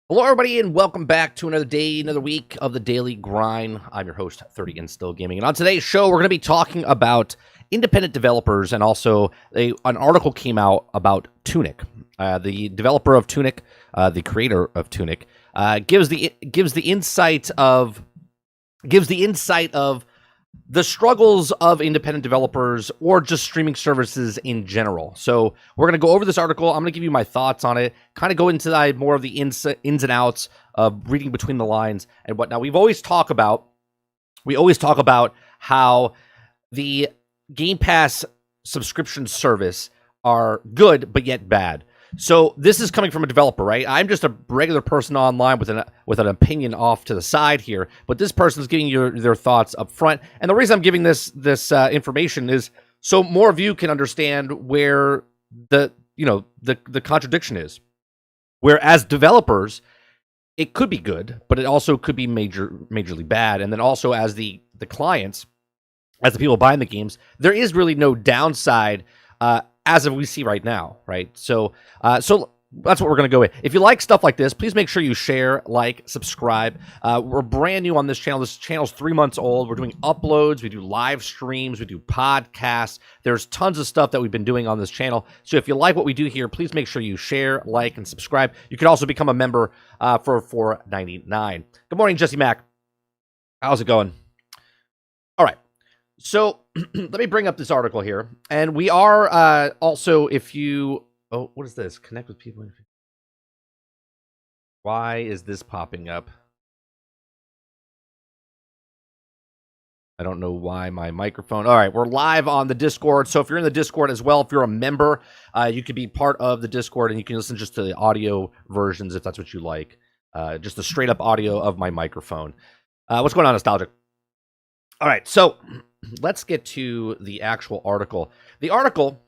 Hello, everybody, and welcome back to another day, another week of the Daily Grind. I'm your host, 30 and Still Gaming. And on today's show, we're going to be talking about independent developers, and also an article came out about Tunic. The developer of Tunic, the creator of Tunic, gives the insight of the struggles of independent developers or just streaming services in general. So we're going to go over this article. I'm going to give you my thoughts on it, kind of go into more of the ins and outs of reading between the lines and whatnot. We always talk about how the Game Pass subscription service are good, but yet bad. So this is coming from a developer, right? I'm just a regular person online with an opinion off to the side here, but this person is giving you their thoughts up front. And the reason I'm giving this information is so more of you can understand where the contradiction is. Where as developers, it could be good, but it also could be majorly bad. And then also as the clients, as the people buying the games, there is really no downside as of we see right now, right? So that's what we're going to go with. If you like stuff like this, please make sure you share, like, subscribe. We're brand new on this channel. This channel's 3 months old. We're doing uploads. We do live streams. We do podcasts. There's tons of stuff that we've been doing on this channel. So if you like what we do here, please make sure you share, like, and subscribe. You can also become a member for $4.99. Good morning, Jesse Mack. How's it going? All right. So let me bring up this article here. And we are also, if you... Oh, what is this? Connect with people. Why is this popping up? I don't know why my microphone... All right, we're live on the Discord. So if you're in the Discord as well, if you're a member, you can be part of the Discord and you can listen just to the audio versions if that's what you like. Just the straight up audio of my microphone. What's going on, Nostalgic? All right, so let's get to the actual article. The article,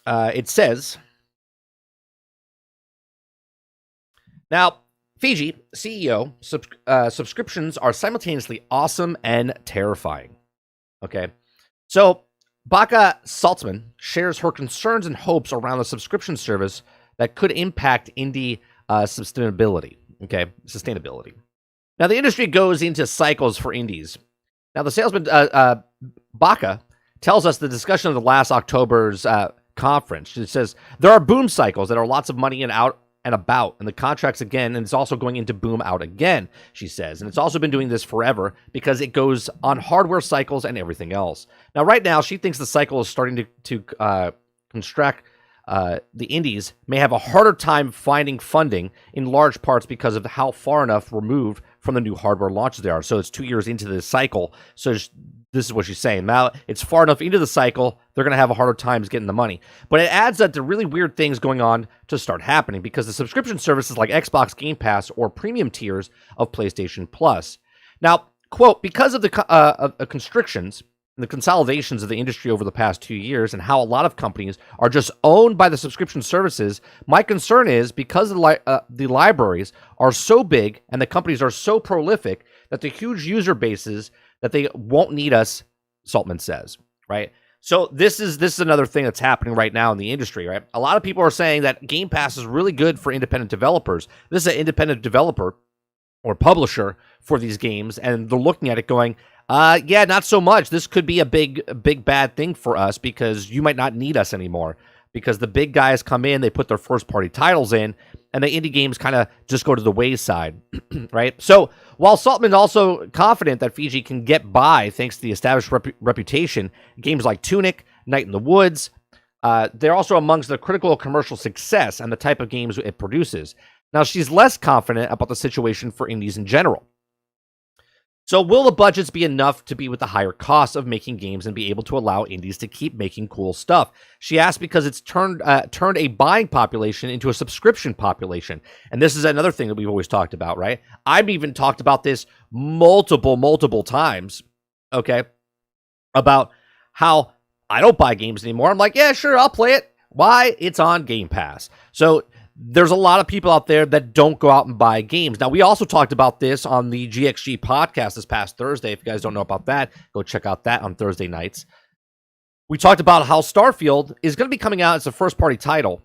it says, now, Fiji, CEO, subscriptions are simultaneously awesome and terrifying. Okay, so Bekah Saltsman shares her concerns and hopes around the subscription service that could impact indie sustainability. Okay, sustainability. Now, the industry goes into cycles for indies. Now, the salesman, Bekah, tells us the discussion of the last October's conference. It says, there are boom cycles that are lots of money and out and about, and the contracts again, and it's also going into boom out again, she says. And it's also been doing this forever because it goes on hardware cycles and everything else. Now, right now, she thinks the cycle is starting to construct. The indies may have a harder time finding funding in large parts because of how far enough removed from the new hardware launches they are. So it's 2 years into this cycle. So this is what she's saying. Now it's far enough into the cycle, they're going to have a harder time getting the money. But it adds up to really weird things going on to start happening because the subscription services like Xbox Game Pass or premium tiers of PlayStation Plus. Now, quote, because of the constrictions and the consolidations of the industry over the past 2 years and how a lot of companies are just owned by the subscription services, my concern is because the libraries are so big and the companies are so prolific that the huge user bases that they won't need us, Saltman says, right? So this is another thing that's happening right now in the industry, right? A lot of people are saying that Game Pass is really good for independent developers. This is an independent developer or publisher for these games, and they're looking at it going, yeah, not so much. This could be a big bad thing for us because you might not need us anymore because the big guys come in, they put their first party titles in, and the indie games kind of just go to the wayside, right? So while Saltman's also confident that Fiji can get by thanks to the established reputation, games like Tunic, Night in the Woods, they're also amongst the critical commercial success and the type of games it produces. Now, she's less confident about the situation for indies in general. So will the budgets be enough to be with the higher costs of making games and be able to allow indies to keep making cool stuff? She asked because it's turned a buying population into a subscription population. And this is another thing that we've always talked about, right? I've even talked about this multiple times, okay, about how I don't buy games anymore. I'm like, yeah, sure, I'll play it. Why? It's on Game Pass. So there's a lot of people out there that don't go out and buy games. Now, we also talked about this on the GXG podcast this past Thursday. If you guys don't know about that, go check out that on Thursday nights. We talked about how Starfield is going to be coming out as a first-party title.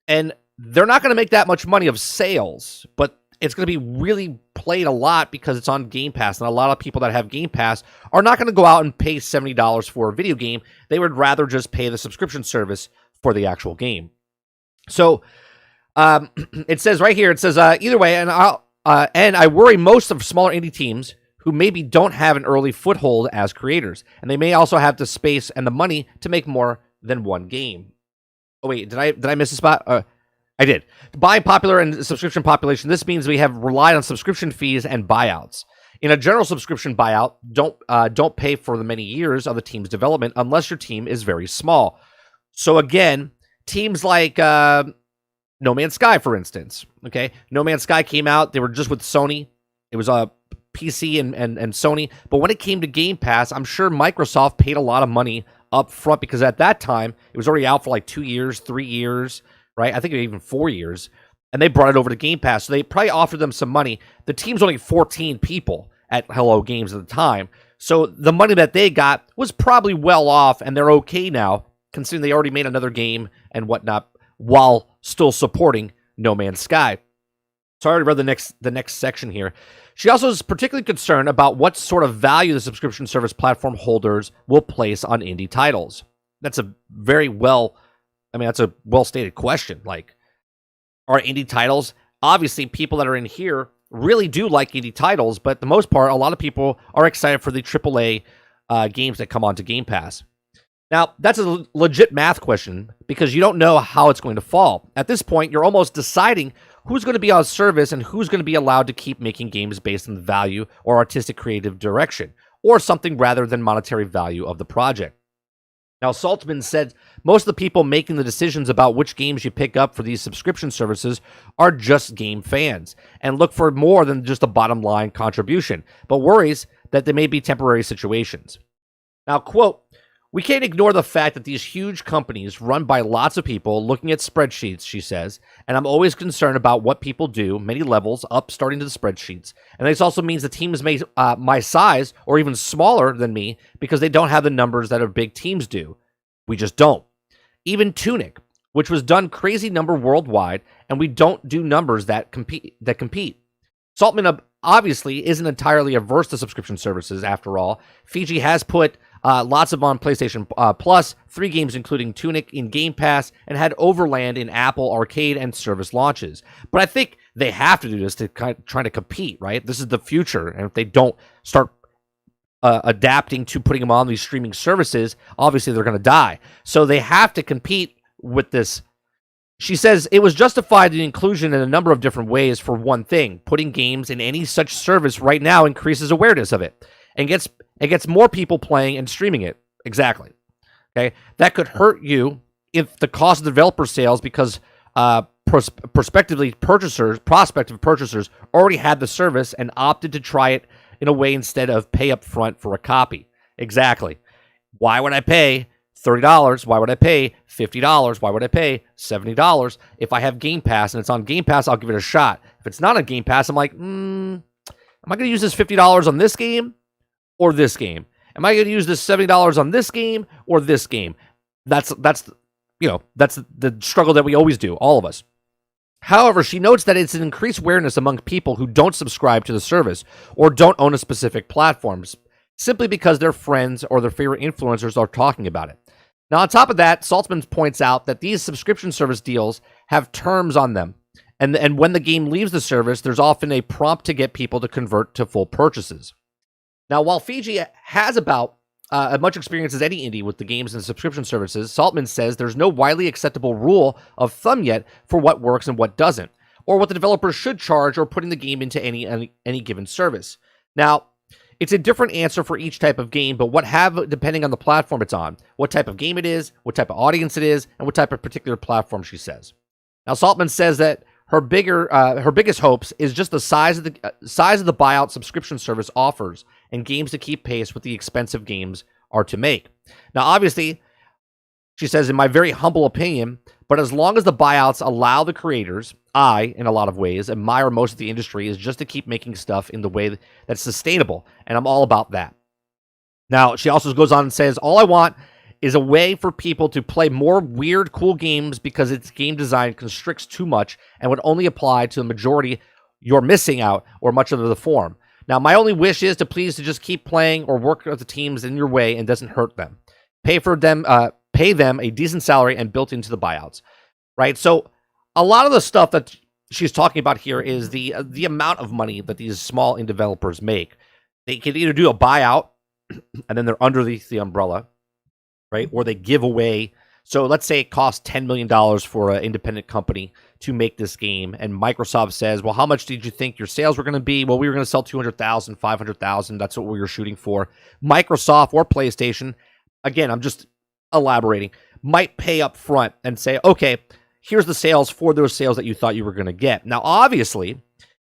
And they're not going to make that much money of sales, but it's going to be really played a lot because it's on Game Pass. And a lot of people that have Game Pass are not going to go out and pay $70 for a video game. They would rather just pay the subscription service for the actual game. So it says right here, it says, either way, and I worry most of smaller indie teams who maybe don't have an early foothold as creators. And they may also have the space and the money to make more than one game. Oh, wait, did I miss a spot? I did. By popular and subscription population, this means we have relied on subscription fees and buyouts. In a general subscription buyout, don't pay for the many years of the team's development unless your team is very small. So again, teams like No Man's Sky, for instance. Okay, No Man's Sky came out. They were just with Sony. It was a PC and Sony. But when it came to Game Pass, I'm sure Microsoft paid a lot of money up front because at that time, it was already out for like 2 years, 3 years, right? I think even 4 years. And they brought it over to Game Pass. So they probably offered them some money. The team's only 14 people at Hello Games at the time. So the money that they got was probably well off, and they're okay now, considering they already made another game and whatnot while still supporting No Man's Sky. So I already read the next section here. She also is particularly concerned about what sort of value the subscription service platform holders will place on indie titles. That's a that's a well-stated question. Like, are indie titles, obviously people that are in here really do like indie titles, but for the most part, a lot of people are excited for the AAA games that come onto Game Pass. Now, that's a legit math question because you don't know how it's going to fall. At this point, you're almost deciding who's going to be on service and who's going to be allowed to keep making games based on the value or artistic creative direction, or something rather than monetary value of the project. Now, Saltsman said most of the people making the decisions about which games you pick up for these subscription services are just game fans and look for more than just a bottom line contribution, but worries that they may be temporary situations. Now, quote, "We can't ignore the fact that these huge companies run by lots of people looking at spreadsheets," she says, "and I'm always concerned about what people do, many levels up starting to the spreadsheets. And this also means the teams may my size or even smaller than me because they don't have the numbers that our big teams do. We just don't. Even Tunic, which was done crazy number worldwide, and we don't do numbers that compete. Saltman obviously isn't entirely averse to subscription services after all. Fiji has put lots of on PlayStation Plus, 3 games including Tunic in Game Pass, and had Overland in Apple Arcade and service launches. But I think they have to do this to try to compete, right? This is the future, and if they don't start adapting to putting them on these streaming services, obviously they're going to die. So they have to compete with this. She says it was justified the inclusion in a number of different ways. For one thing, putting games in any such service right now increases awareness of it and gets more people playing and streaming it. Exactly. Okay, that could hurt you if the cost of developer sales because prospective purchasers already had the service and opted to try it in a way instead of pay up front for a copy. Exactly. Why would I pay $30? Why would I pay $50? Why would I pay $70? If I have Game Pass and it's on Game Pass, I'll give it a shot. If it's not on Game Pass, I'm like, am I going to use this $50 on this game or this game? Am I going to use this $70 on this game or this game? That's the struggle that we always do, all of us. However, she notes that it's an increased awareness among people who don't subscribe to the service or don't own a specific platform, simply because their friends or their favorite influencers are talking about it. Now, on top of that, Saltzman points out that these subscription service deals have terms on them. And when the game leaves the service, there's often a prompt to get people to convert to full purchases. Now, while Fiji has about as much experience as any indie with the games and subscription services, Saltman says there's no widely acceptable rule of thumb yet for what works and what doesn't, or what the developer should charge or putting the game into any given service. Now, it's a different answer for each type of game, but depending on the platform it's on, what type of game it is, what type of audience it is, and what type of particular platform, she says. Now, Saltman says that her biggest hopes is just the size of the buyout subscription service offers and games to keep pace with the expensive games are to make. Now, obviously, she says, in my very humble opinion, but as long as the buyouts allow the creators, I, in a lot of ways, admire most of the industry is just to keep making stuff in the way that's sustainable, and I'm all about that. Now, she also goes on and says, all I want is a way for people to play more weird, cool games because its game design constricts too much and would only apply to the majority you're missing out or much of the form. Now, my only wish is to just keep playing or work with the teams in your way and doesn't hurt them. Pay them a decent salary and built into the buyouts, right? So a lot of the stuff that she's talking about here is the amount of money that these small indie developers make. They can either do a buyout and then they're underneath the umbrella, right? Or they give away. So let's say it costs $10 million for an independent company to make this game. And Microsoft says, well, how much did you think your sales were going to be? Well, we were going to sell 200,000, 500,000. That's what we were shooting for. Microsoft or PlayStation, again, I'm just elaborating, might pay up front and say, okay, here's the sales for those sales that you thought you were going to get. Now, obviously,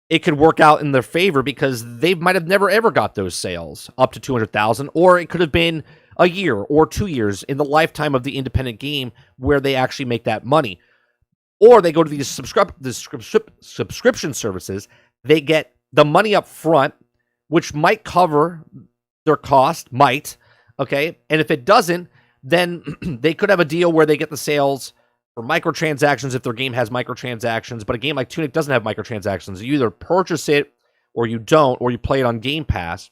it could work out in their favor because they might have never, ever got those sales up to 200,000, or it could have been a year or 2 years in the lifetime of the independent game where they actually make that money. Or they go to these subscription services. They get the money up front, which might cover their cost, okay? And if it doesn't, then they could have a deal where they get the sales for microtransactions if their game has microtransactions, but a game like Tunic doesn't have microtransactions. You either purchase it or you don't, or you play it on Game Pass.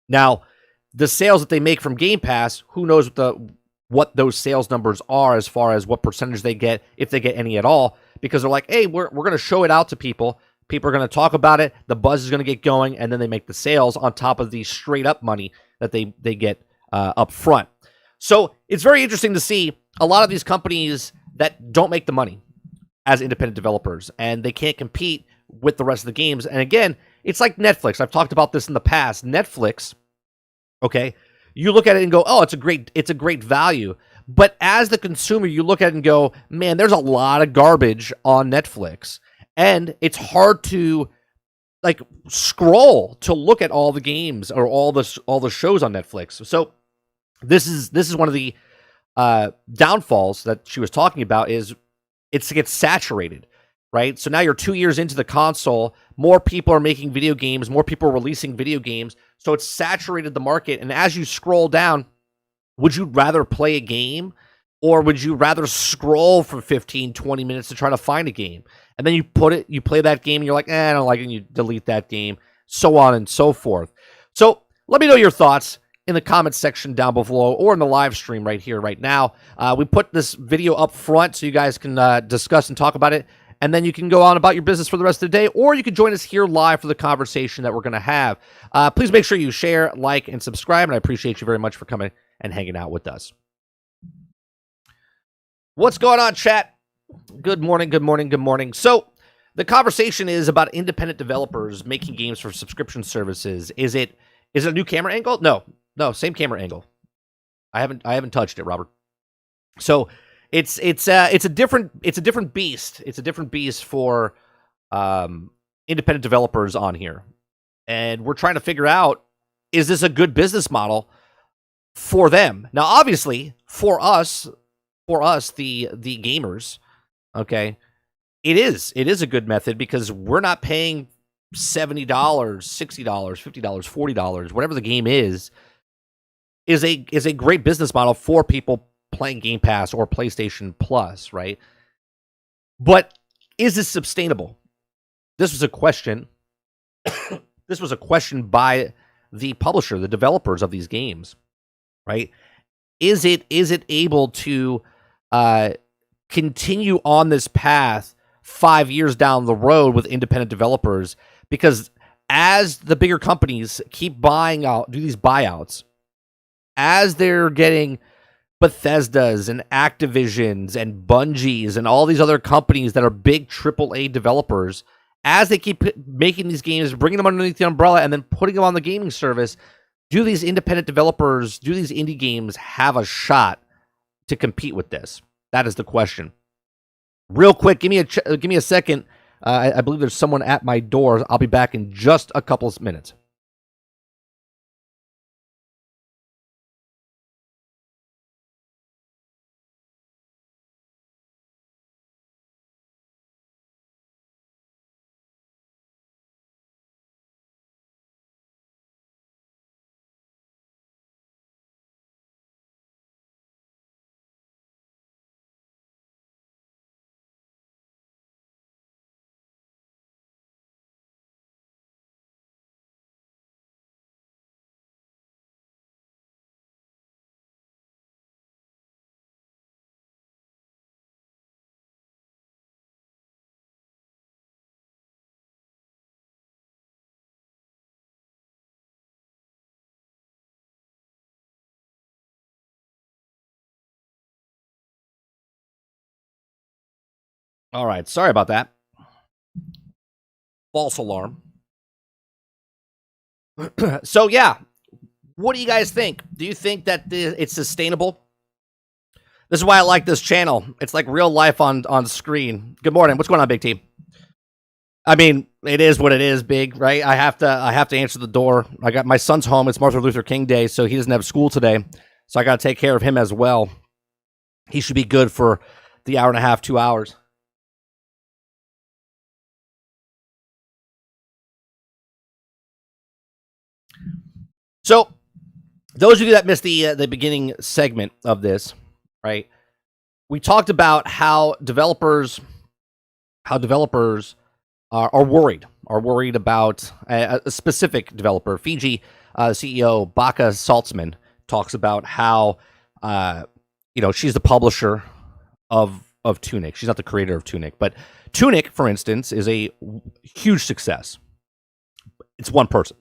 Now, the sales that they make from Game Pass, who knows what those sales numbers are as far as what percentage they get, if they get any at all, because they're like, hey, we're going to show it out to people. People are going to talk about it. The buzz is going to get going, and then they make the sales on top of the straight up money that they get up front. So it's very interesting to see a lot of these companies that don't make the money as independent developers, and they can't compete with the rest of the games. And again, it's like Netflix. I've talked about this in the past. Netflix, okay, you look at it and go, oh, it's a great value. But as the consumer, you look at it and go, man, there's a lot of garbage on Netflix. And it's hard to like scroll to look at all the games or all the shows on Netflix. So this is one of the downfalls that she was talking about is it gets saturated, right? So now you're 2 years into the console, more people are making video games, more people are releasing video games, so it's saturated the market. And as you scroll down, would you rather play a game or would you rather scroll for 15, 20 minutes to try to find a game? And then you play that game and you're like, I don't like it, and you delete that game, so on and so forth. So let me know your thoughts in the comments section down below or in the live stream right here, right now. We put this video up front so you guys can discuss and talk about it, and then you can go on about your business for the rest of the day, or you can join us here live for the conversation that we're going to have. Please make sure you share, like, and subscribe, and I appreciate you very much for coming and hanging out with us. What's going on, chat? Good morning, good morning, good morning. So the conversation is about independent developers making games for subscription services. Is it a new camera angle? No, same camera angle. I haven't touched it, Robert. So it's a different beast. It's a different beast for independent developers on here, and we're trying to figure out, is this a good business model for them? Now, obviously, for us, the gamers, okay, it is a good method because we're not paying $70, $60, $50, $40, whatever the game is a great business model for people playing Game Pass or PlayStation Plus, right? But is this sustainable? This was a question. This was a question by the publisher, the developers of these games, right? Is it able to continue on this path 5 years down the road with independent developers? Because as the bigger companies keep buying out, do these buyouts, as they're getting Bethesdas and Activisions and Bungies and all these other companies that are big AAA developers, as they keep making these games, bringing them underneath the umbrella and then putting them on the gaming service, do these independent developers, do these indie games have a shot to compete with this? That is the question. Real quick, give me a second. I believe there's someone at my door. I'll be back in just a couple of minutes. All right, sorry about that. False alarm. So yeah, what do you guys think? Do you think that it's sustainable? This is why I like this channel. It's like real life on screen. Good morning. What's going on, Big T? I mean, it is what it is, Big, right? I have to answer the door. I got my son's home. It's Martin Luther King Day, so he doesn't have school today. So I got to take care of him as well. He should be good for the hour and a half, 2 hours. So, those of you that missed the beginning segment of this, right? We talked about how developers are worried about a specific developer. Fiji CEO Bekah Saltsman talks about how she's the publisher of Tunic. She's not the creator of Tunic, but Tunic, for instance, is a huge success. It's one person.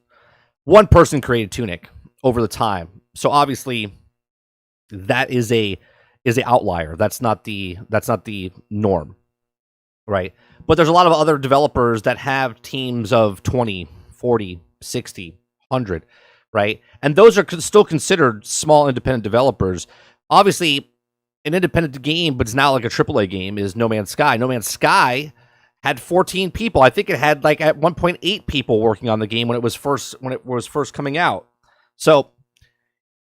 One person created Tunic over the time. So obviously that is a outlier. That's not the norm, right? But there's a lot of other developers that have teams of 20, 40, 60, 100, right? And those are still considered small independent developers. Obviously, an independent game, but it's not like a AAA game, is No Man's Sky. No Man's Sky had 14 people. I think it had like at 1.8 people working on the game when it was first coming out. So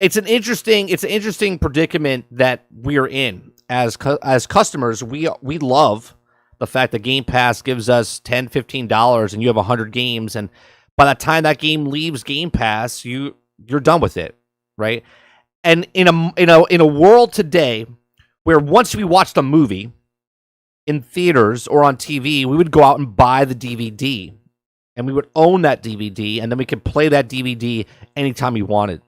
it's an interesting predicament that we are in as customers. We love the fact that Game Pass gives us $10, $15 and you have 100 games, and by the time that game leaves Game Pass, you're done with it, right? And in a world today where once we watched a movie in theaters or on TV, we would go out and buy the DVD, and we would own that DVD, and then we could play that DVD anytime we wanted.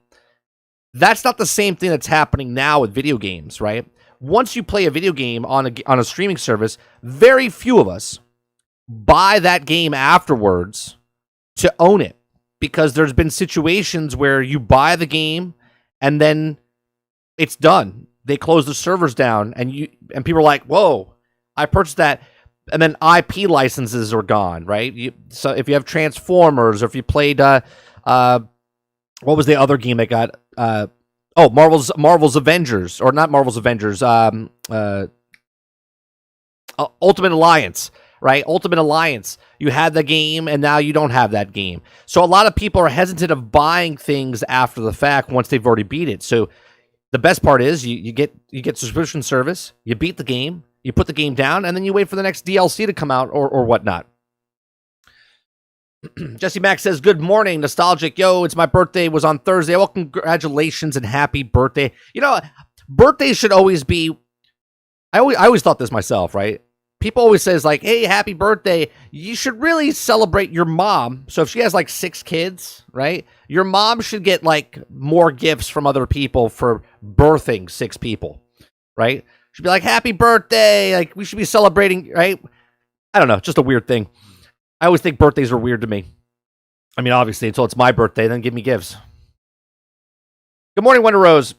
That's not the same thing that's happening now with video games, right? Once you play a video game on a streaming service, very few of us buy that game afterwards to own it, because there's been situations where you buy the game and then it's done. They close the servers down, and people are like, "Whoa, I purchased that," and then IP licenses are gone, right? So if you have Transformers, or if you played, what was the other game that got? Marvel's Avengers, or not Marvel's Avengers, Ultimate Alliance, right? Ultimate Alliance. You had the game, and now you don't have that game. So a lot of people are hesitant of buying things after the fact once they've already beat it. So the best part is you get subscription service, you beat the game, you put the game down, and then you wait for the next DLC to come out or whatnot. Jesse Max says, good morning, nostalgic. Yo, it's my birthday, was on Thursday. Well, congratulations and happy birthday. You know, birthdays should always be, I always thought this myself, right? People always says like, hey, happy birthday. You should really celebrate your mom. So if she has like 6 kids, right? Your mom should get like more gifts from other people for birthing 6 people, right? Should be like, happy birthday. Like, we should be celebrating, right? I don't know, just a weird thing. I always think birthdays are weird to me. I mean, obviously, until it's my birthday, then give me gifts. Good morning, Wonder Rose.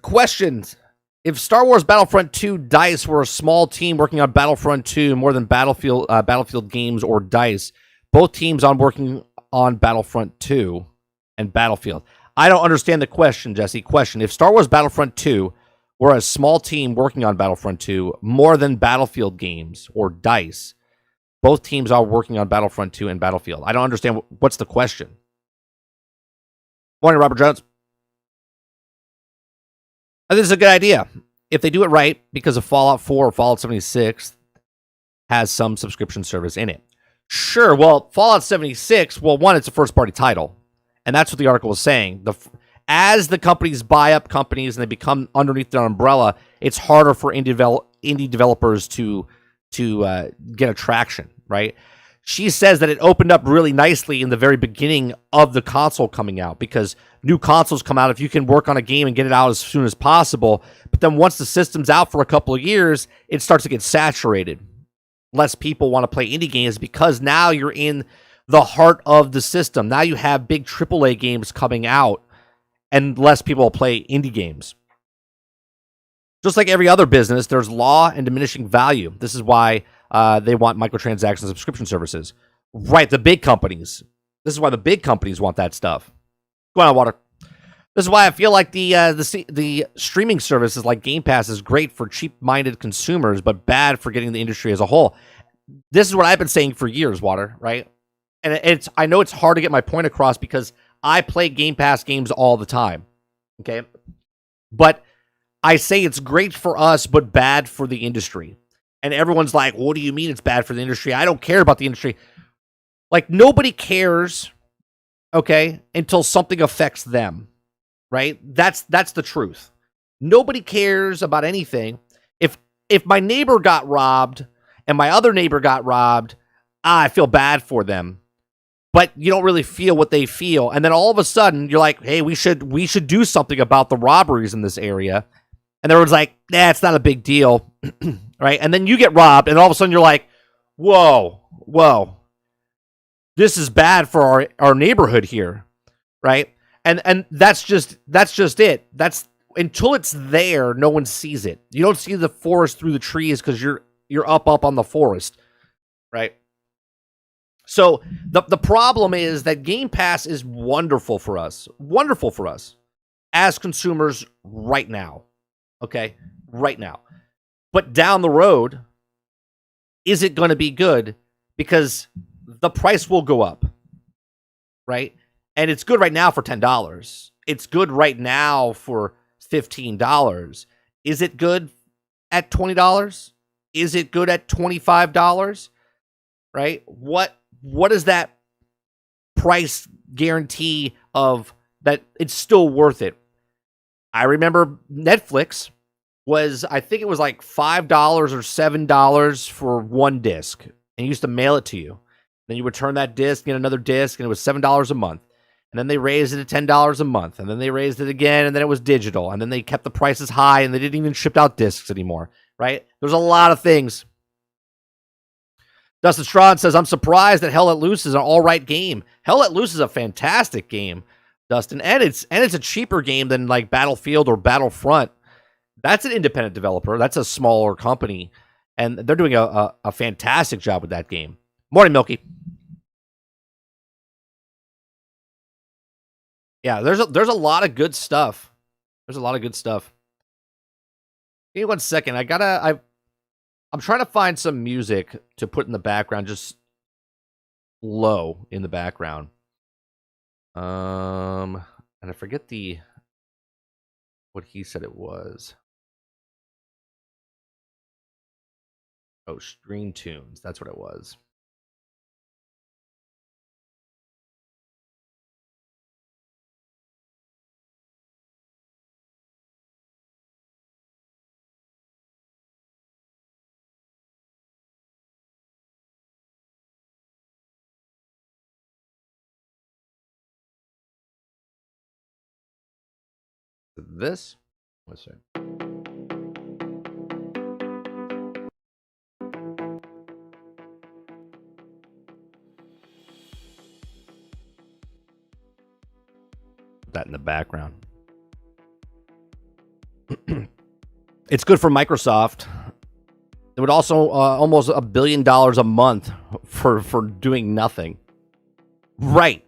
Questions. If Star Wars Battlefront 2 DICE were a small team working on Battlefront 2 more than Battlefield Games or DICE, both teams working on Battlefront 2 and Battlefield. I don't understand the question, Jesse. Question. If Star Wars Battlefront 2 were a small team working on Battlefront 2 more than Battlefield Games or DICE, both teams are working on Battlefront 2 and Battlefield. I don't understand. What's the question? Morning, Robert Jones. I think this is a good idea. If they do it right, because of Fallout 4 or Fallout 76 has some subscription service in it. Sure, well, Fallout 76, well, one, it's a first-party title. And that's what the article was saying. As the companies buy up companies and they become underneath their umbrella, it's harder for indie developers to get attraction, right? She says that it opened up really nicely in the very beginning of the console coming out, because new consoles come out if you can work on a game and get it out as soon as possible. But then once the system's out for a couple of years, it starts to get saturated. Less people want to play indie games because now you're in the heart of the system. Now you have big AAA games coming out and less people will play indie games. Just like every other business, there's law and diminishing value. This is why they want microtransaction subscription services. Right, the big companies. This is why the big companies want that stuff. Go on, Water. This is why I feel like the streaming services like Game Pass is great for cheap-minded consumers, but bad for getting the industry as a whole. This is what I've been saying for years, Water, right? And I know it's hard to get my point across because I play Game Pass games all the time, okay? But I say it's great for us, but bad for the industry. And everyone's like, what do you mean it's bad for the industry? I don't care about the industry. Like, nobody cares, okay, until something affects them, right? That's the truth. Nobody cares about anything. If my neighbor got robbed and my other neighbor got robbed, I feel bad for them. But you don't really feel what they feel. And then all of a sudden, you're like, hey, we should do something about the robberies in this area. And everyone's like, nah, it's not a big deal, right? And then you get robbed, and all of a sudden you're like, whoa, this is bad for our neighborhood here, right? And that's just it. That's until it's there, no one sees it. You don't see the forest through the trees because you're up on the forest, right? So the problem is that Game Pass is wonderful for us as consumers right now, okay? Right now. But down the road, is it going to be good? Because the price will go up, right? And it's good right now for $10. It's good right now for $15. Is it good at $20? Is it good at $25? Right? What is that price guarantee of that it's still worth it? I remember Netflix was, I think it was like $5 or $7 for one disc, and you used to mail it to you. Then you return that disc, get another disc, and it was $7 a month. And then they raised it to $10 a month, and then they raised it again, and then it was digital, and then they kept the prices high, and they didn't even ship out discs anymore, right? There's a lot of things. Dustin Strawn says, I'm surprised that Hell Let Loose is an all-right game. Hell Let Loose is a fantastic game, Dustin, and it's a cheaper game than like Battlefield or Battlefront. That's an independent developer. That's a smaller company, and they're doing a fantastic job with that game. Morning, Milky. Yeah, there's a lot of good stuff. There's a lot of good stuff. Give me 1 second. I'm trying to find some music to put in the background, just low in the background. And I forget what he said it was. Oh, Stream Tunes. That's what it was. This? Let's see. That in the background. It's good for Microsoft. It would also almost $1 billion a month for doing nothing. Right.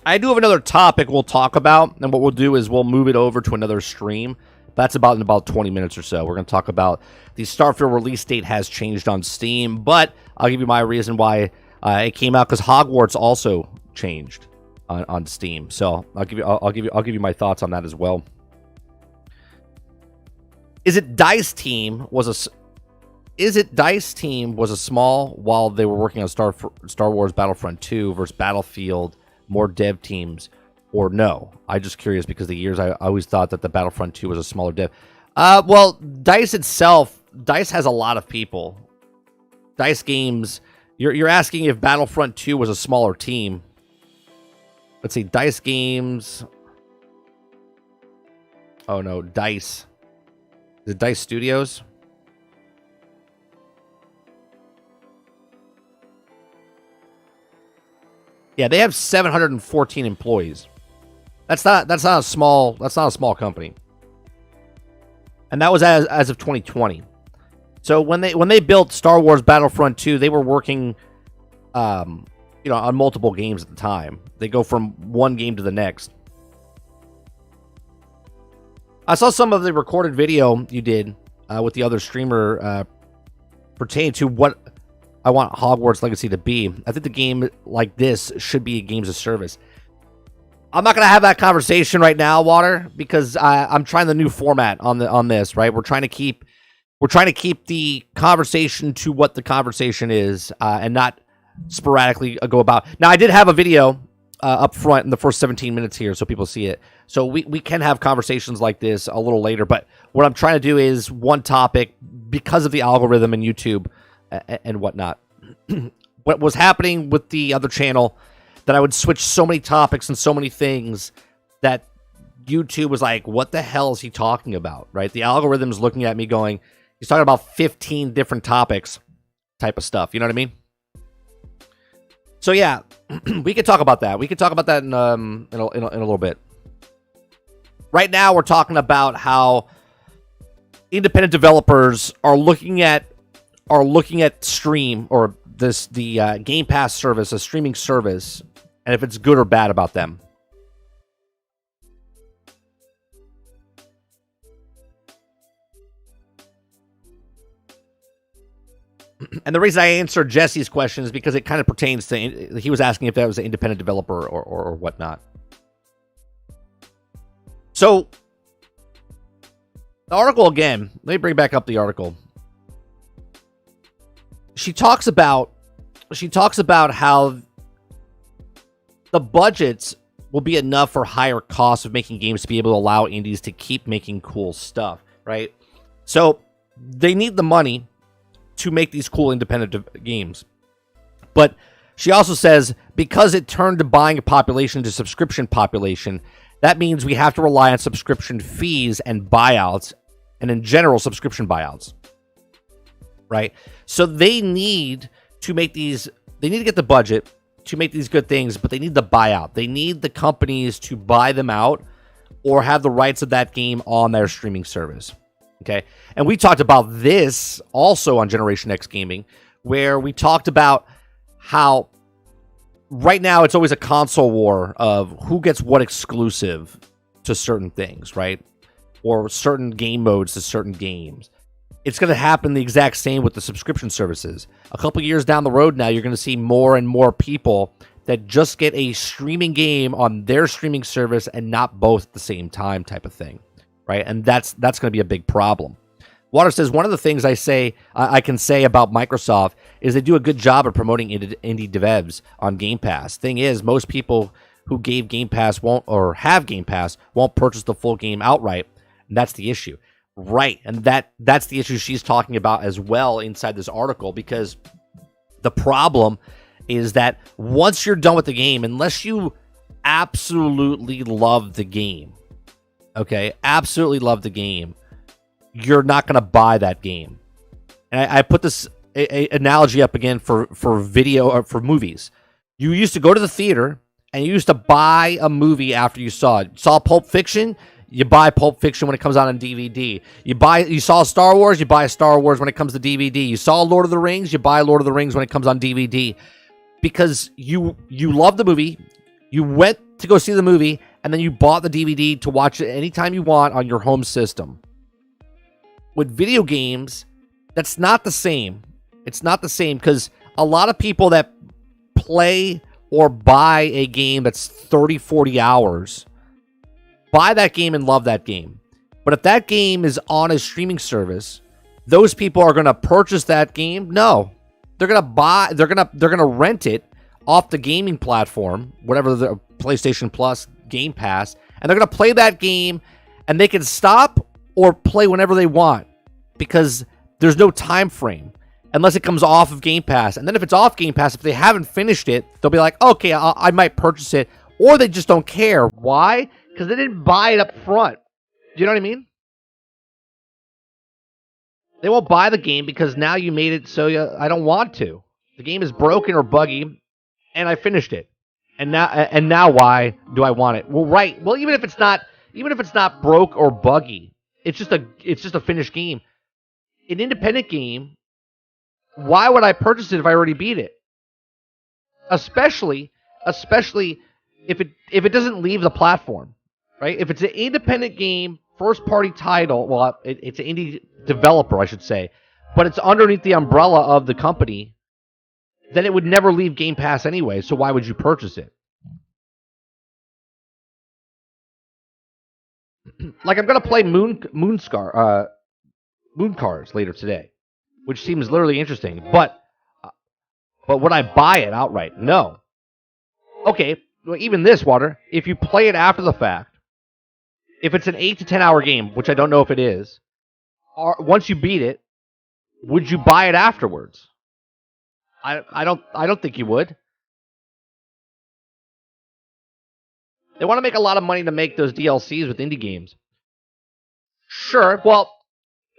I do have another topic we'll talk about, and what we'll do is we'll move it over to another stream. That's in about 20 minutes or so. We're going to talk about the Starfield release date has changed on Steam, but I'll give you my reason why it came out, because Hogwarts also changed on Steam. So I'll give you my thoughts on that as well. Is it Dice Team was a small while they were working on Star Wars Battlefront 2 versus Battlefield, more dev teams, or no? I'm just curious because the years I always thought that the Battlefront 2 was a smaller dev. Well, Dice itself, Dice has a lot of people. Dice Games, you're asking if Battlefront 2 was a smaller team. Let's see, Dice Games. Oh no, Dice. The Dice Studios. Yeah, they have 714 employees. That's not a small company. And that was as of 2020. So when they built Star Wars Battlefront 2, they were working on multiple games at the time. They go from one game to the next. I saw some of the recorded video you did with the other streamer pertaining to what I want Hogwarts Legacy to be. I think the game like this should be a games of service. I'm not going to have that conversation right now, Water, because I'm trying the new format on this, right? We're trying to keep the conversation to what the conversation is, and not sporadically go about. Now, I did have a video up front in the first 17 minutes here, so people see it. So we can have conversations like this a little later, but what I'm trying to do is one topic because of the algorithm in YouTube and whatnot. What was happening with the other channel, that I would switch so many topics and so many things that YouTube was like, what the hell is he talking about, right? The algorithm's looking at me going, he's talking about 15 different topics type of stuff. You know what I mean? So yeah, we could talk about that. We could talk about that in a little bit. Right now, we're talking about how independent developers are looking at stream or the Game Pass service, a streaming service, and if it's good or bad about them. And the reason I answered Jesse's question is because it kind of pertains to, he was asking if that was an independent developer or whatnot. So, the article again, let me bring back up the article. She talks about how the budgets will be enough for higher costs of making games to be able to allow indies to keep making cool stuff, right? So they need the money to make these cool independent games. But she also says, because it turned to buying a population to subscription population, that means we have to rely on subscription fees and buyouts, and in general, subscription buyouts. Right? So they need to make these, they need to get the budget to make these good things, but they need the buyout. They need the companies to buy them out or have the rights of that game on their streaming service. Okay? And we talked about this also on Generation X Gaming, where we talked about how right now it's always a console war of who gets what exclusive to certain things, right? Or certain game modes to certain games. It's going to happen the exact same with the subscription services. A couple years down the road now, you're going to see more and more people that just get a streaming game on their streaming service and not both at the same time type of thing, right? And that's going to be a big problem. Water says, one of the things I can say about Microsoft is they do a good job of promoting indie devs on Game Pass. Thing is, most people who gave Game Pass won't, or have Game Pass, won't purchase the full game outright. And that's the issue. Right, and that's the issue she's talking about as well inside this article, because the problem is that once you're done with the game, unless you absolutely love the game, okay, absolutely love the game, you're not going to buy that game. And I put this analogy up again for video or for movies. You used to go to the theater and you used to buy a movie after you saw it. Saw Pulp Fiction? You buy Pulp Fiction when it comes out on DVD. You saw Star Wars, you buy Star Wars when it comes to DVD. You saw Lord of the Rings, you buy Lord of the Rings when it comes on DVD. Because you love the movie, you went to go see the movie, and then you bought the DVD to watch it anytime you want on your home system. With video games, that's not the same. It's not the same, because a lot of people that play or buy a game that's 30, 40 hours buy that game and love that game. But if that game is on a streaming service, those people are going to purchase that game? No. They're going to rent it off the gaming platform, whatever, the PlayStation Plus, Game Pass, and they're going to play that game, and they can stop or play whenever they want because there's no time frame unless it comes off of Game Pass. And then if it's off Game Pass, if they haven't finished it, they'll be like, okay, I might purchase it, or they just don't care. Why? Because they didn't buy it up front. Do you know what I mean? They won't buy the game because now you made it so I don't want to. The game is broken or buggy, and I finished it. And now why do I want it? Well, right. Well, even if it's not broke or buggy, it's just a finished game. An independent game, why would I purchase it if I already beat it? Especially if it doesn't leave the platform, right? If it's an independent game, first party title, well, it's an indie developer, I should say, but it's underneath the umbrella of the company, then it would never leave Game Pass anyway. So why would you purchase it? Like I'm gonna play Moon Cars later today, which seems literally interesting. But would I buy it outright? No. Okay, well, even this water. If you play it after the fact, if it's an 8 to 10 hour game, which I don't know if it is, or once you beat it, would you buy it afterwards? I don't think you would. They want to make a lot of money to make those DLCs with indie games. Sure. Well,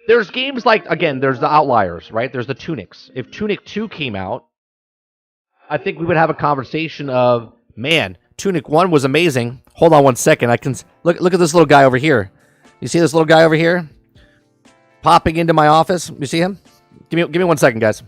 there's games like, again, there's the outliers, right? There's the Tunics. If Tunic 2 came out, I think we would have a conversation of, man, Tunic 1 was amazing. Hold on one second. I can look at this little guy over here. You see this little guy over here popping into my office? You see him? Give me 1 second, guys.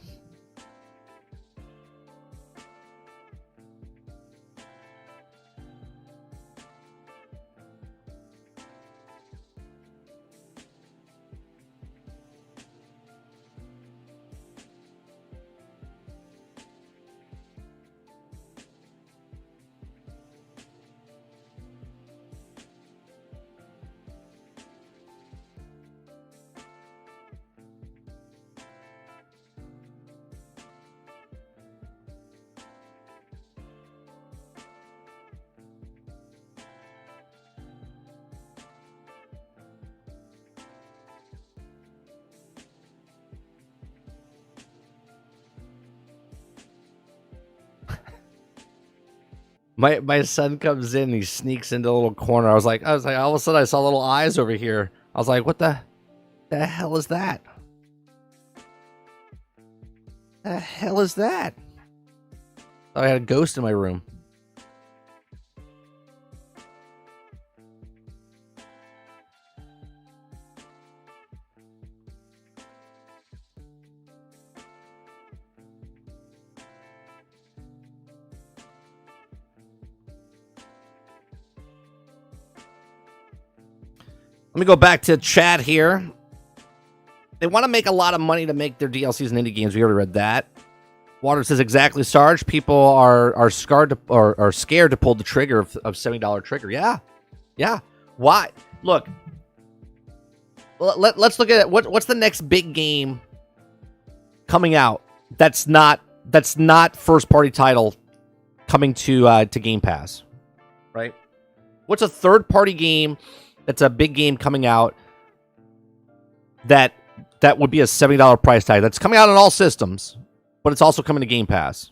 My son comes in, he sneaks into a little corner. I was like, all of a sudden I saw little eyes over here. I was like, what the hell is that? The hell is that? Oh, I had a ghost in my room. Let me go back to chat here. They want to make a lot of money to make their DLCs and indie games. We already read that. Water says exactly, Sarge. People are scared to pull the trigger of $70 trigger. Yeah. Why? Look. Let's look at it. What's the next big game coming out? That's not first party title coming to Game Pass, right? What's a third party game that's a big game coming out that would be a $70 price tag? That's coming out on all systems, but it's also coming to Game Pass,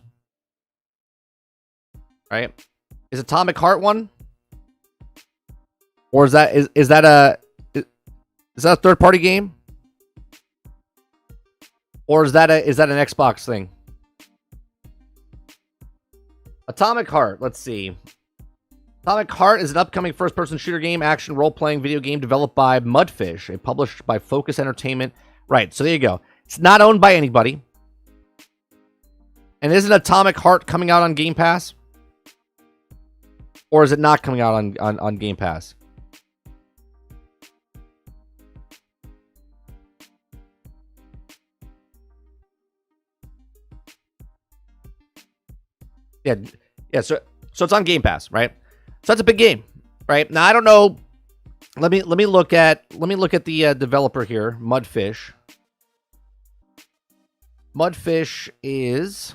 right? Is Atomic Heart one, or is that a third party game, or is that an Xbox thing? Atomic Heart. Let's see. Atomic Heart is an upcoming first-person shooter game, action role-playing video game developed by Mudfish and published by Focus Entertainment. Right, so there you go. It's not owned by anybody. And isn't Atomic Heart coming out on Game Pass? Or is it not coming out on Game Pass? Yeah, so it's on Game Pass, right? So that's a big game, right? Now I don't know. Let me look at the developer here, Mudfish. Mudfish is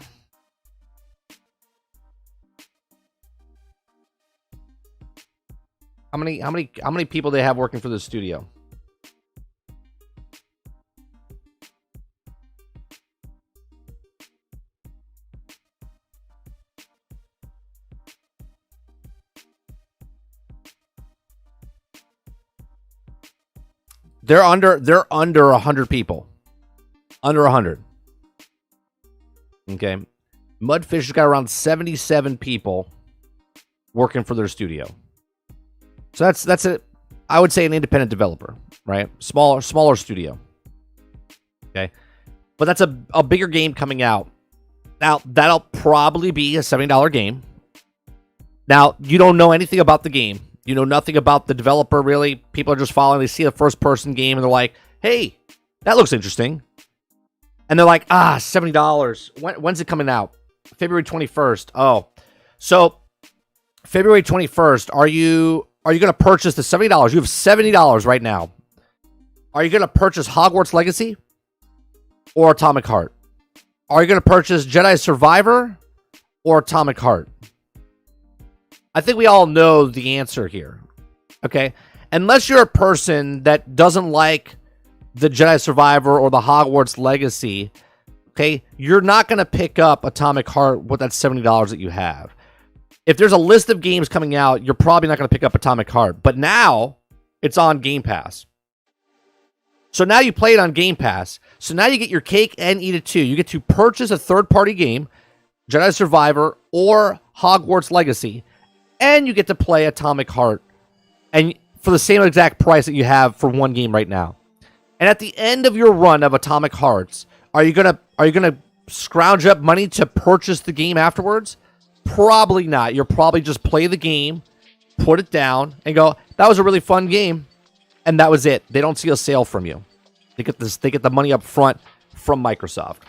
how many people they have working for the studio? They're under 100 people. Under 100. Okay. Mudfish has got around 77 people working for their studio. So that's a, I would say, an independent developer, right? Smaller studio. Okay. But that's a bigger game coming out. Now, that'll probably be a $70 game. Now, you don't know anything about the game. You know nothing about the developer, really. People are just following. They see a first-person game, and they're like, hey, that looks interesting. And they're like, $70. When's it coming out? February 21st. Oh. So, February 21st, are you going to purchase the $70? You have $70 right now. Are you going to purchase Hogwarts Legacy or Atomic Heart? Are you going to purchase Jedi Survivor or Atomic Heart? I think we all know the answer here. Okay? Unless you're a person that doesn't like the Jedi Survivor or the Hogwarts Legacy, okay, you're not going to pick up Atomic Heart with that $70 that you have. If there's a list of games coming out, you're probably not going to pick up Atomic Heart. But now, it's on Game Pass. So now you play it on Game Pass. So now you get your cake and eat it too. You get to purchase a third-party game, Jedi Survivor or Hogwarts Legacy, and you get to play Atomic Heart, and for the same exact price that you have for one game right now. And at the end of your run of Atomic Hearts, are you gonna scrounge up money to purchase the game afterwards? Probably not. You'll probably just play the game, put it down, and go, that was a really fun game. And that was it. They don't see a sale from you. They get the money up front from Microsoft.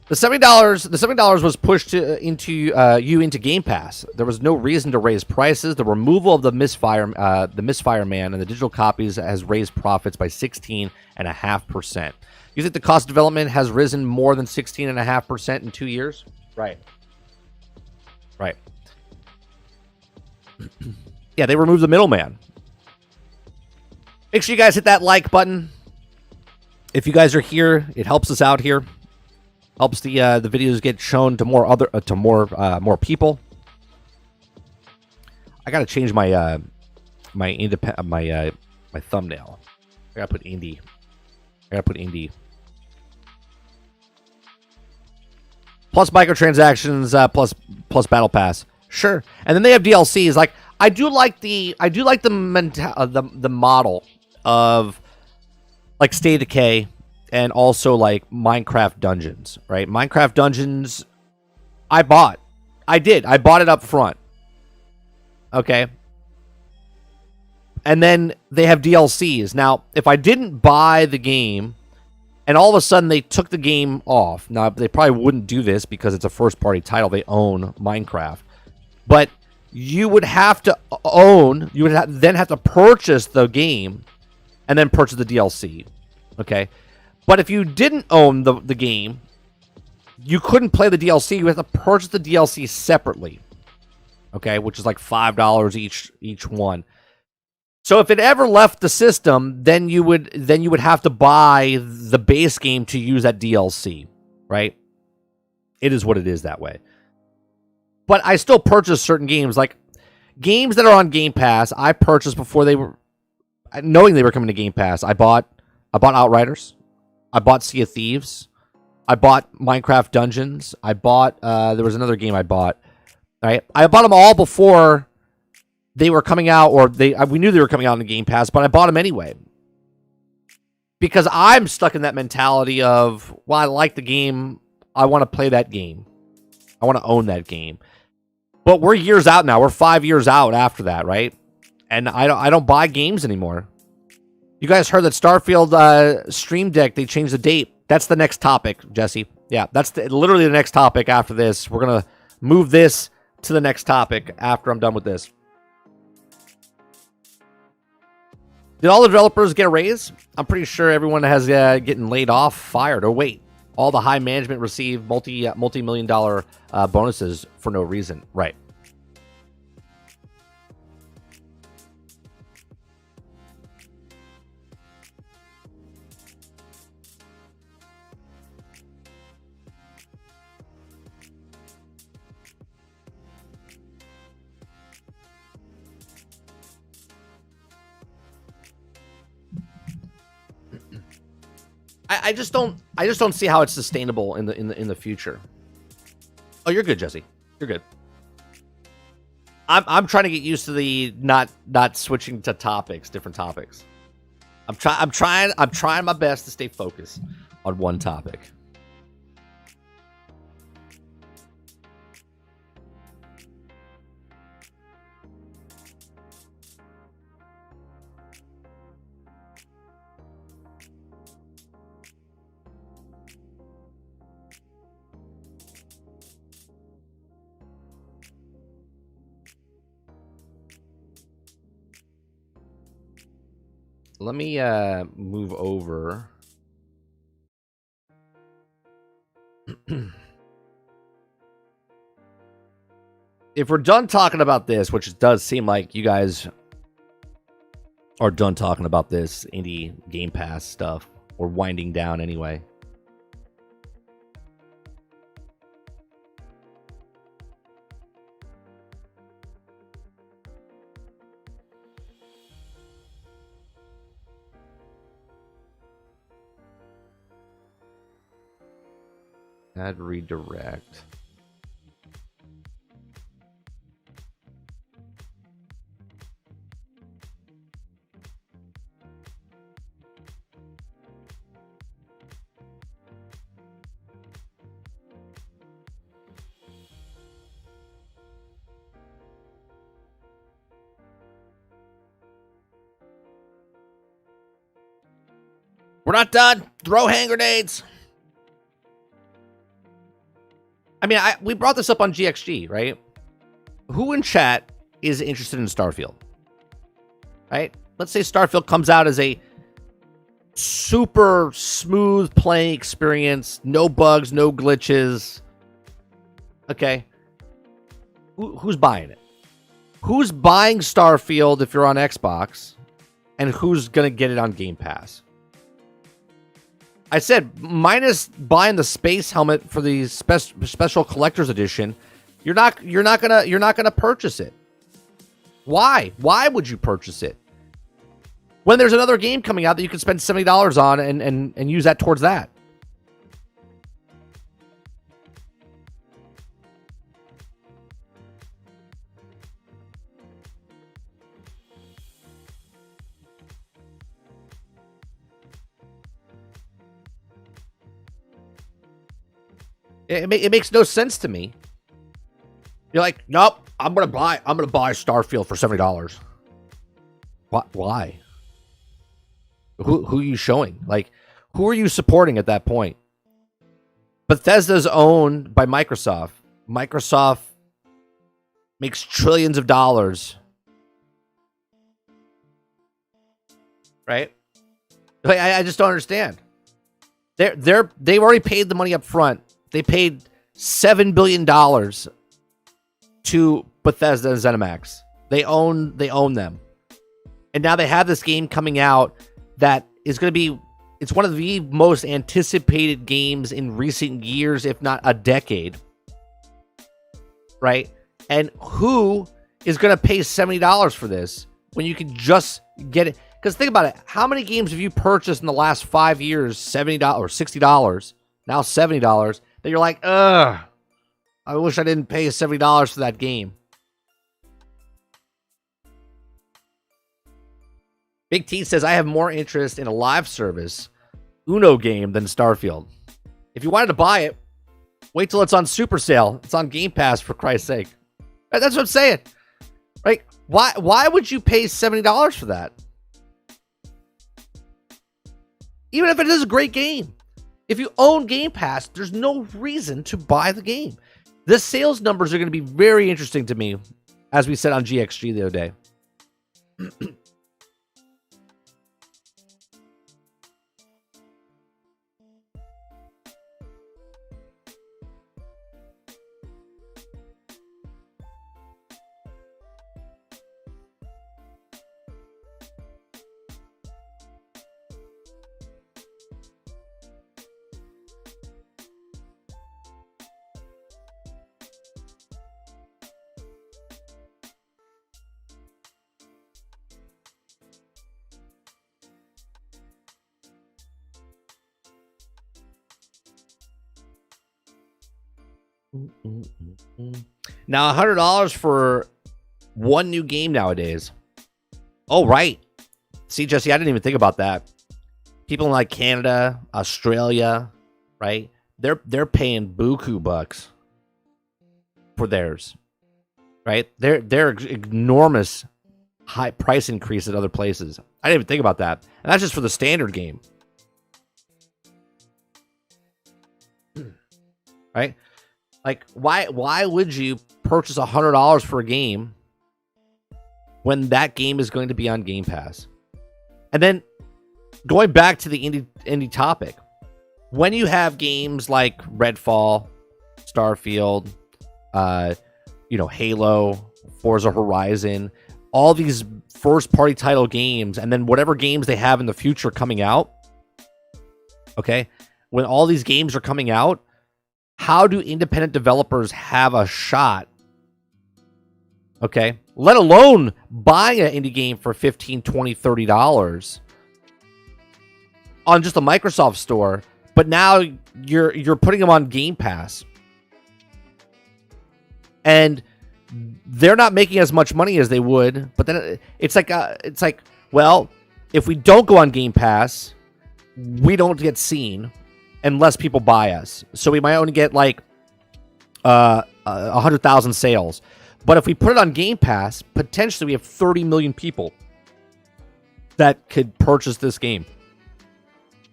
The $70 was pushed into Game Pass. There was no reason to raise prices. The removal of the Misfire Man and the digital copies has raised profits by 16.5%. You think the cost of development has risen more than 16.5% in 2 years? Right. Yeah, they removed the middleman. Make sure you guys hit that like button. If you guys are here, it helps us out here. Helps the videos get shown to more people. I gotta change my my thumbnail. I gotta put indie. Plus microtransactions, plus battle pass. Sure, and then they have DLCs. Like I do like the model of like State of Decay and also like Minecraft Dungeons, right? Minecraft Dungeons, I bought it up front. Okay, and then they have DLCs. Now, if I didn't buy the game, and all of a sudden they took the game off, now they probably wouldn't do this because it's a first-party title. They own Minecraft. But you would have to then have to purchase the game and then purchase the DLC. Okay? But if you didn't own the game, you couldn't play the DLC. You have to purchase the DLC separately. Okay? Which is like $5 each one. So if it ever left the system, then you would have to buy the base game to use that DLC. Right? It is what it is that way. But I still purchase certain games, like games that are on Game Pass. I purchased before they were, knowing they were coming to Game Pass. I bought Outriders. I bought Sea of Thieves. I bought Minecraft Dungeons. I bought. There was another game I bought. Right, I bought them all before they were coming out, or we knew they were coming out in the Game Pass. But I bought them anyway because I'm stuck in that mentality of, well, I like the game. I want to play that game. I want to own that game. But we're years out now. We're 5 years out after that, right? And I don't buy games anymore. You guys heard that Starfield Stream Deck, they changed the date. That's the next topic, Jesse. Yeah, that's literally the next topic after this. We're going to move this to the next topic after I'm done with this. Did all the developers get a raise? I'm pretty sure everyone has getting laid off, fired. Oh, wait. All the high management receive multi-million-dollar bonuses for no reason. Right. I just don't see how it's sustainable in the future. Oh, you're good, Jesse. You're good. I'm trying to get used to the not switching to different topics. I'm trying my best to stay focused on one topic. Let me move over. If we're done talking about this, which it does seem like you guys are done talking about this indie Game Pass stuff, or winding down anyway. Add redirect. We're not done. Throw hand grenades. I mean, we brought this up on GXG, right? Who in chat is interested in Starfield? Right? Let's say Starfield comes out as a super smooth playing experience, no bugs, no glitches. Okay. Who's buying it? Who's buying Starfield if you're on Xbox? And who's going to get it on Game Pass? I said, minus buying the space helmet for the special collector's edition, you're not gonna purchase it. Why? Why would you purchase it when there's another game coming out that you can spend $70 on and use that towards that? It makes no sense to me. You're like, nope, I'm gonna buy Starfield for $70. What? Why? Who are you showing? Like, who are you supporting at that point? Bethesda's owned by Microsoft. Microsoft makes trillions of dollars, right? Like, I just don't understand. They've already paid the money up front. They paid $7 billion to Bethesda and ZeniMax. They own them. And now they have this game coming out that is going to be, it's one of the most anticipated games in recent years, if not a decade. Right? And who is going to pay $70 for this when you can just get it? Because think about it. How many games have you purchased in the last 5 years, $70 or $60, now $70, that you're like, ugh, I wish I didn't pay $70 for that game. Big T says, I have more interest in a live service Uno game than Starfield. If you wanted to buy it, wait till it's on super sale. It's on Game Pass, for Christ's sake. That's what I'm saying. Right? Why would you pay $70 for that? Even if it is a great game. If you own Game Pass, there's no reason to buy the game. The sales numbers are going to be very interesting to me, as we said on GXG the other day. Now, $100 for one new game nowadays. Oh, right. See, Jesse, I didn't even think about that. People in like Canada, Australia, right? They're paying buku bucks for theirs, right? They're enormous high price increase at other places. I didn't even think about that, and that's just for the standard game, right? Like, why would you purchase $100 for a game when that game is going to be on Game Pass? And then going back to the indie topic, when you have games like Redfall, Starfield, Halo, Forza Horizon, all these first-party title games, and then whatever games they have in the future coming out, okay? When all these games are coming out, how do independent developers have a shot, okay? Let alone buying an indie game for $15, $20, $30 on just a Microsoft store, but now you're putting them on Game Pass. And they're not making as much money as they would, but then it's like, well, if we don't go on Game Pass, we don't get seen unless people buy us. So we might only get like 100,000 sales. But if we put it on Game Pass, potentially we have 30 million people that could purchase this game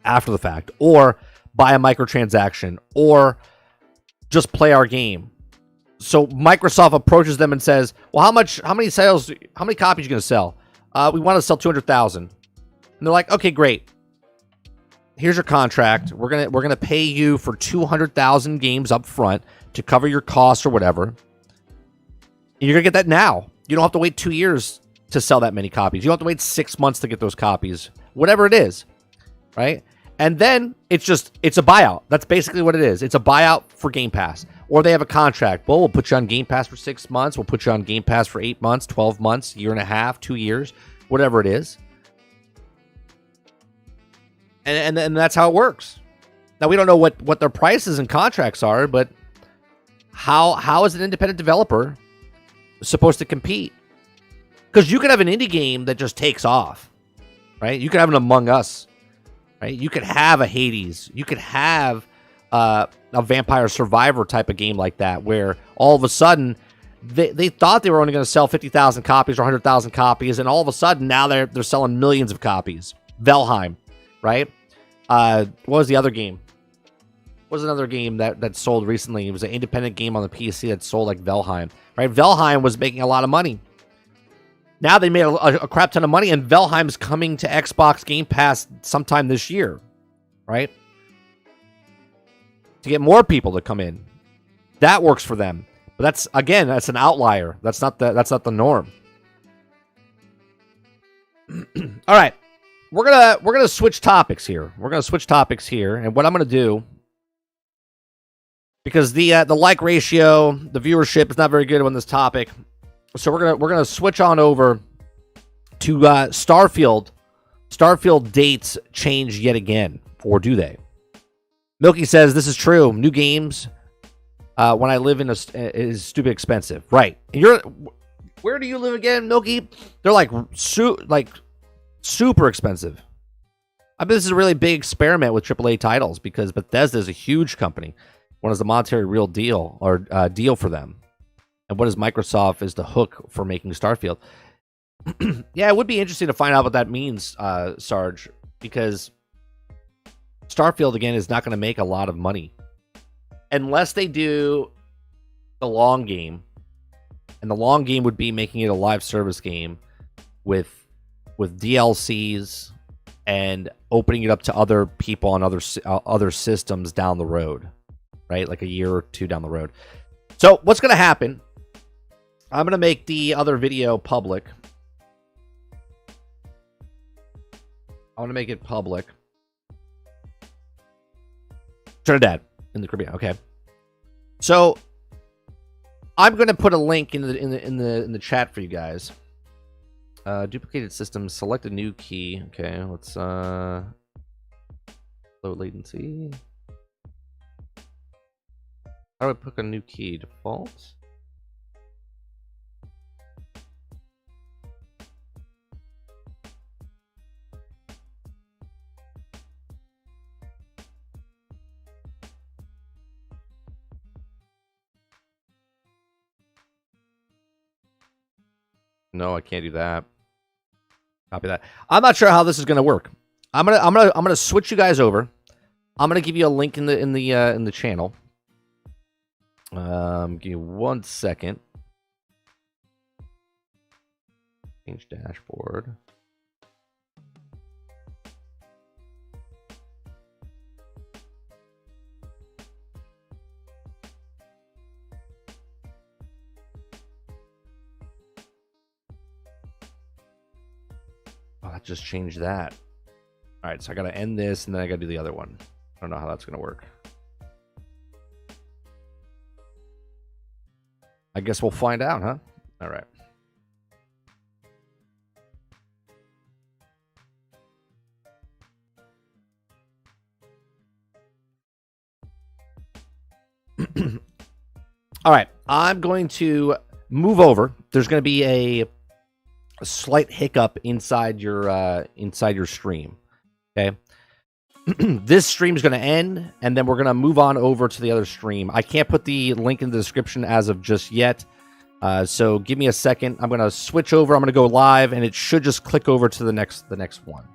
after the fact, or buy a microtransaction, or just play our game. So Microsoft approaches them and says, well, how many copies are you going to sell? We want to sell 200,000. And they're like, okay, great. Here's your contract. We're going to pay you for 200,000 games up front to cover your costs or whatever. And you're going to get that now. You don't have to wait 2 years to sell that many copies. You don't have to wait 6 months to get those copies, whatever it is, right? And then it's a buyout. That's basically what it is. It's a buyout for Game Pass. Or they have a contract. Well, we'll put you on Game Pass for 6 months. We'll put you on Game Pass for 8 months, 12 months, year and a half, 2 years, whatever it is. And that's how it works. Now, we don't know what their prices and contracts are, but how is an independent developer supposed to compete? Because you could have an indie game that just takes off, right? You could have an Among Us, right? You could have a Hades. You could have a Vampire Survivor type of game like that, where all of a sudden they thought they were only going to sell 50,000 copies or 100,000 copies, and all of a sudden now they're selling millions of copies. Valheim, right? What was the other game? What was another game that sold recently? It was an independent game on the PC that sold like Valheim, right? Valheim was making a lot of money. Now they made a crap ton of money, and Valheim's coming to Xbox Game Pass sometime this year, right? To get more people to come in. That works for them. But that's an outlier. That's not the norm. All right. We're gonna switch topics here. And what I'm gonna do, because the like ratio, the viewership is not very good on this topic, so we're gonna switch on over to Starfield. Starfield dates change yet again, or do they? Milky says this is true. New games when I live in is stupid expensive, right? And where do you live again, Milky? They're like super expensive. I bet this is a really big experiment with AAA titles, because Bethesda is a huge company. What is the monetary real deal or deal for them? And what is Microsoft is the hook for making Starfield? Yeah, it would be interesting to find out what that means, Sarge, because Starfield, again, is not going to make a lot of money unless they do the long game. And the long game would be making it a live service game with DLCs and opening it up to other people on other systems down the road, right? Like a year or two down the road. So what's going to happen? I'm going to make the other video public. I want to make it public. Trinidad in the Caribbean. Okay. So I'm going to put a link in the chat for you guys. Duplicated system. Select a new key. Okay. Let's low latency. How do I pick a new key? Default? No, I can't do that. Copy that. I'm not sure how this is gonna work. I'm gonna switch you guys over. I'm gonna give you a link in the channel. Give you 1 second. Change dashboard. Oh, that just changed that. All right, so I gotta end this, and then I gotta do the other one. I don't know how that's gonna work. I guess we'll find out, huh? All right. All right, I'm going to move over. There's going to be a slight hiccup inside your stream. Okay, this stream is going to end, and then we're going to move on over to the other stream. I can't put the link in the description as of just yet, so give me a second. I'm going to switch over. I'm going to go live, and it should just click over to the next one.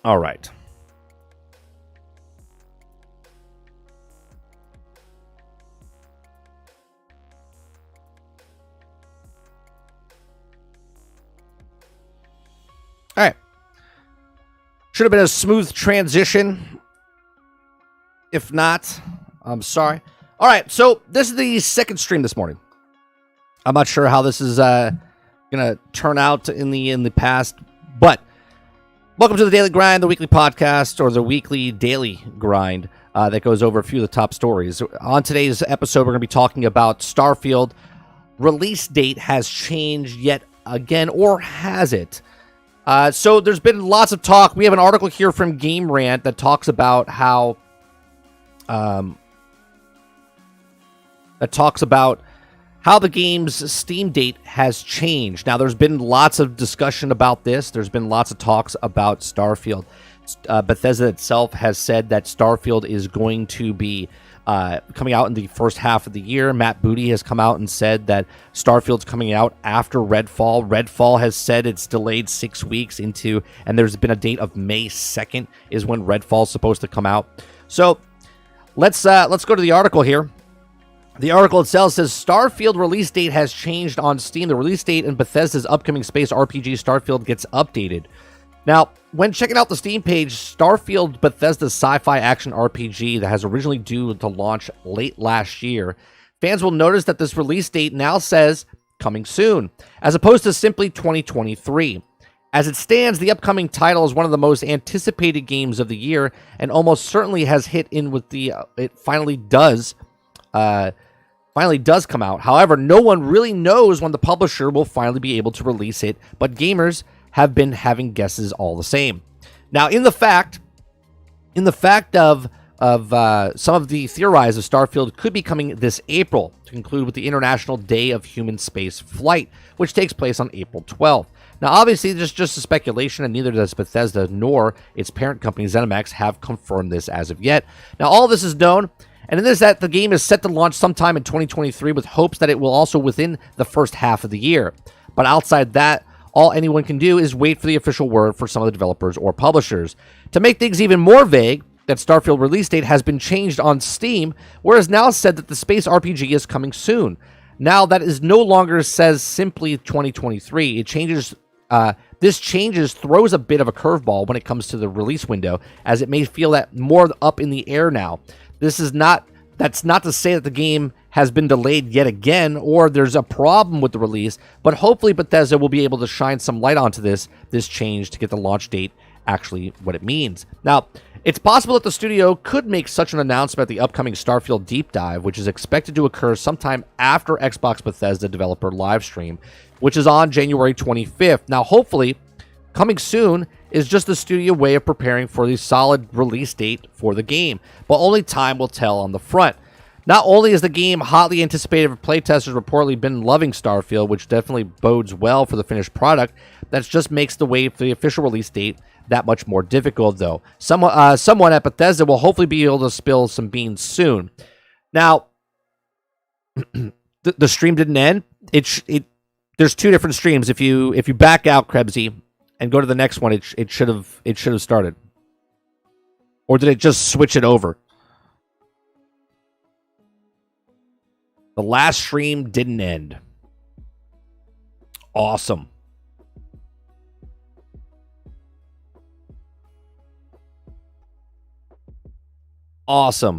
All right. All right. Should have been a smooth transition. If not, I'm sorry. All right, so this is the second stream this morning. I'm not sure how this is gonna turn out in the past, but welcome to the Daily Grind, the weekly podcast, or the weekly daily grind that goes over a few of the top stories. On today's episode, we're going to be talking about Starfield. Release date has changed yet again, or has it? So there's been lots of talk. We have an article here from Game Rant that talks about how the game's Steam date has changed. Now, there's been lots of discussion about this. There's been lots of talks about Starfield. Bethesda itself has said that Starfield is going to be coming out in the first half of the year. Matt Booty has come out and said that Starfield's coming out after Redfall. Redfall has said it's delayed 6 weeks into, and there's been a date of May 2nd is when Redfall's supposed to come out. So let's go to the article here. The article itself says Starfield release date has changed on Steam. The release date in Bethesda's upcoming space RPG Starfield gets updated. Now, when checking out the Steam page, Starfield, Bethesda's sci-fi action RPG that has originally due to launch late last year, fans will notice that this release date now says coming soon, as opposed to simply 2023. As it stands, the upcoming title is one of the most anticipated games of the year, and almost certainly has hit in with it finally does come out. However, no one really knows when the publisher will finally be able to release it, but gamers have been having guesses all the same. Now, in the fact of some of the theorized of Starfield could be coming this April, to conclude with the International Day of Human Space Flight, which takes place on April 12th. Now, obviously, this is just a speculation, and neither does Bethesda nor its parent company ZeniMax have confirmed this as of yet. Now, all this is known, and it is that the game is set to launch sometime in 2023 with hopes that it will also within the first half of the year. But outside that, all anyone can do is wait for the official word for some of the developers or publishers. To make things even more vague, that Starfield release date has been changed on Steam, where it's now said that the space RPG is coming soon. Now, that is no longer says simply 2023. It changes. This throws a bit of a curveball when it comes to the release window, as it may feel that more up in the air now. That's not to say that the game has been delayed yet again, or there's a problem with the release, but hopefully Bethesda will be able to shine some light onto this change to get the launch date actually what it means. Now, it's possible that the studio could make such an announcement at the upcoming Starfield Deep Dive, which is expected to occur sometime after Xbox Bethesda developer livestream, which is on January 25th. Now, hopefully, coming soon is just the studio way of preparing for the solid release date for the game, but only time will tell on the front. Not only is the game hotly anticipated for playtesters reportedly been loving Starfield, which definitely bodes well for the finished product, that just makes the wait for the official release date that much more difficult, though. Someone at Bethesda will hopefully be able to spill some beans soon. Now, the stream didn't end. There's two different streams. If you back out, Krebsy, and go to the next one, it should have started. Or did it just switch it over? The last stream didn't end. Awesome. Awesome.